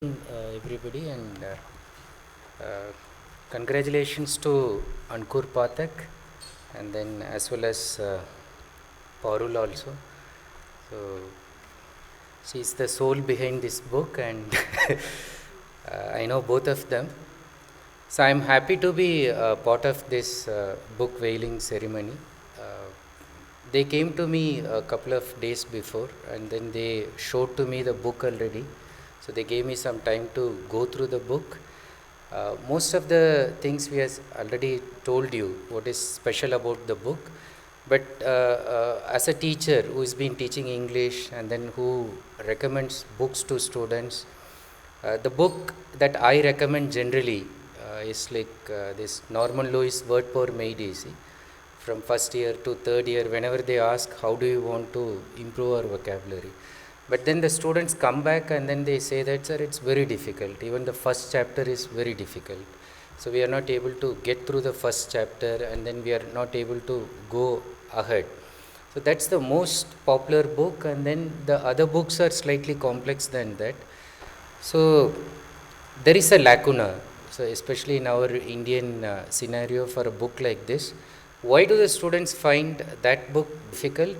Everybody, and uh, congratulations to Ankur Pathak, and then as well as Parul also. So she's the soul behind this book, and I know both of them. So I'm happy to be part of this book veiling ceremony. Uh, they came to me a couple of days before, and then they showed to me the book already. So they gave me some time to go through the book. Most of the things we has already told you what is special about the book, but as a teacher who has been teaching English and then who recommends books to students, the book that I recommend generally is like this Norman Lewis Word Power Made Easy. From first year to third year, whenever they ask, how do you want to improve our vocabulary? But then the students come back and then they say that, sir, it's very difficult. Even the first chapter is very difficult. So we are not able to get through the first chapter, and then we are not able to go ahead. So that's the most popular book, and then the other books are slightly complex than that. So there is a lacuna. So especially in our Indian scenario for a book like this, why do the students find that book difficult?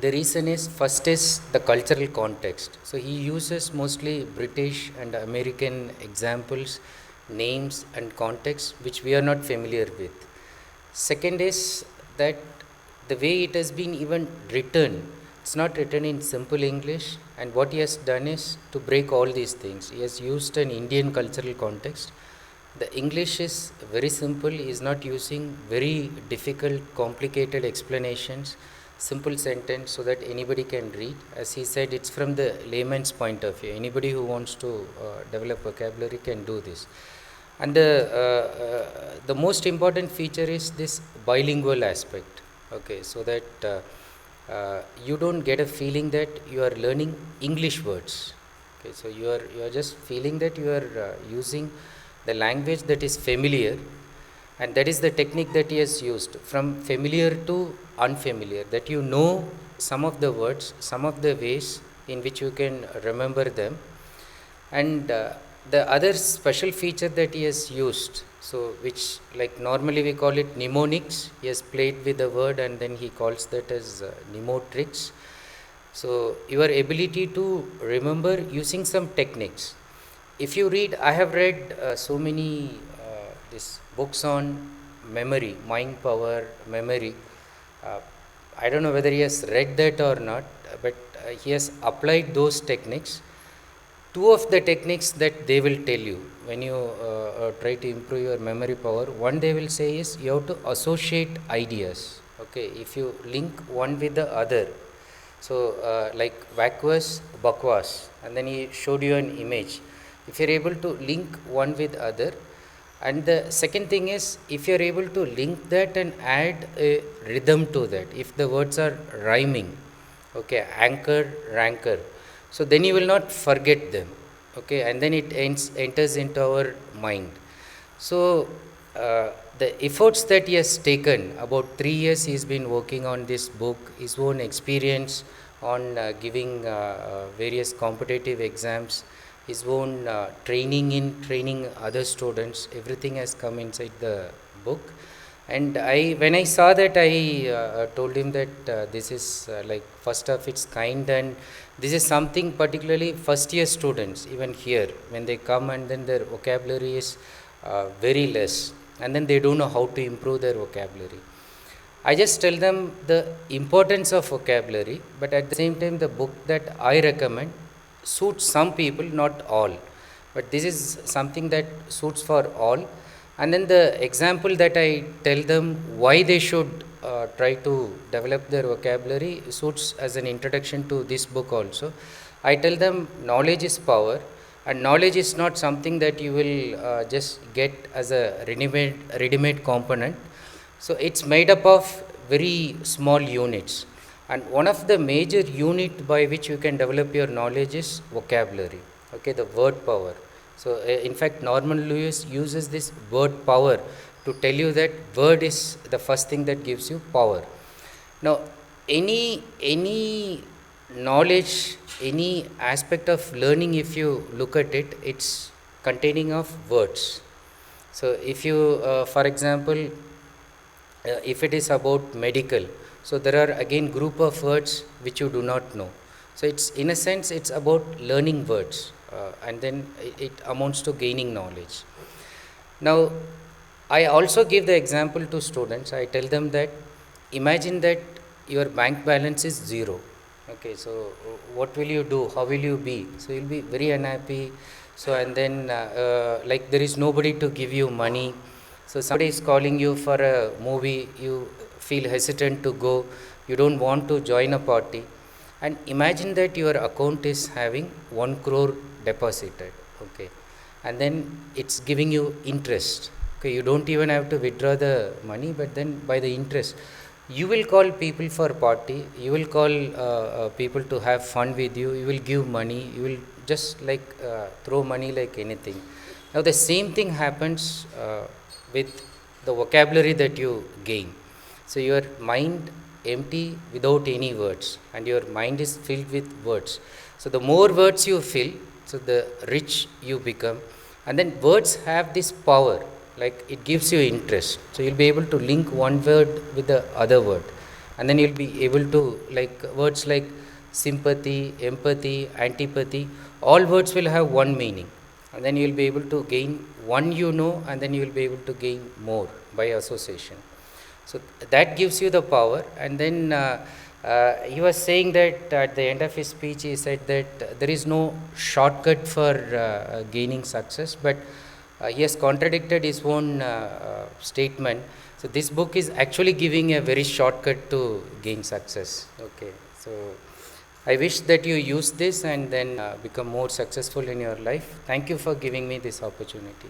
The reason is first is the cultural context. So he uses mostly British and American examples, names and context which we are not familiar with. Second is that the way it has been even written, it's not written in simple English, and what he has done is to break all these things. He has used an Indian cultural context. The English is very simple, he is not using very difficult, complicated explanations, simple sentence so that anybody can read. As he said, it's from the layman's point of view. Anybody who wants to develop vocabulary can do this. And the most important feature is this bilingual aspect. Okay, so that you don't get a feeling that you are learning English words. Okay, so you are just feeling that you are using the language that is familiar, and that is the technique that he has used from familiar to unfamiliar, that you know some of the words, some of the ways in which you can remember them. And the other special feature that he has used, so which like normally we call it mnemonics, he has played with the word and then he calls that as mnemotrix. So your ability to remember using some techniques. If you read, I have read so many these books on memory, mind power, memory. Uh, I don't know whether he has read that or not, but he has applied those techniques. Two of the techniques that they will tell you when you try to improve your memory power, one they will say is you have to associate ideas. Okay, if you link one with the other, so like vacuous, bakwas, and then he showed you an image. If you're able to link one with other, and the second thing is if you're able to link that and add a rhythm to that, if the words are rhyming, okay, anchor, rancor, so then you will not forget them, okay, and then it enters into our mind. So the efforts that he has taken, about 3 years he's been working on this book, his own experience on giving various competitive exams, his own training in training other students, everything has come inside the book. And when I saw that, I told him that this is like first of its kind, and this is something particularly first year students, even here, when they come and then their vocabulary is very less, and then they don't know how to improve their vocabulary. I just tell them the importance of vocabulary, but at the same time, the book that I recommend suits some people, not all. But this is something that suits for all. And then the example that I tell them why they should try to develop their vocabulary suits as an introduction to this book also. I tell them knowledge is power, and knowledge is not something that you will just get as a ready-made component. So it's made up of very small units, and one of the major unit by which you can develop your knowledge is vocabulary. Okay, the word power. So in fact, Norman Lewis uses this word power to tell you that word is the first thing that gives you power. Now, any knowledge, any aspect of learning, if you look at it, it's containing of words. So if you, for example, if it is about medical, so there are again group of words which you do not know. So it's, in a sense, it's about learning words, and then it amounts to gaining knowledge. Now, I also give the example to students. I tell them that imagine that your bank balance is zero. Okay, so what will you do? How will you be? So you'll be very unhappy. So, and then like there is nobody to give you money. So somebody is calling you for a movie, you feel hesitant to go, you don't want to join a party. And imagine that your account is having 1 crore deposited. Okay, and then it's giving you interest. Okay, you don't even have to withdraw the money, but then by the interest, you will call people for party, you will call people to have fun with you, you will give money, you will just like throw money like anything. Now the same thing happens with the vocabulary that you gain. So your mind empty without any words, and your mind is filled with words. So the more words you fill, so the rich you become. And then words have this power, like it gives you interest. So you'll be able to link one word with the other word, and then you'll be able to, like words like sympathy, empathy, antipathy, all words will have one meaning, and then you'll be able to gain one, and then you'll be able to gain more by association. So that gives you the power. And then he was saying that at the end of his speech, he said that there is no shortcut for gaining success, but he has contradicted his own statement. So this book is actually giving a very shortcut to gain success. Okay, so I wish that you use this and then become more successful in your life. Thank you for giving me this opportunity.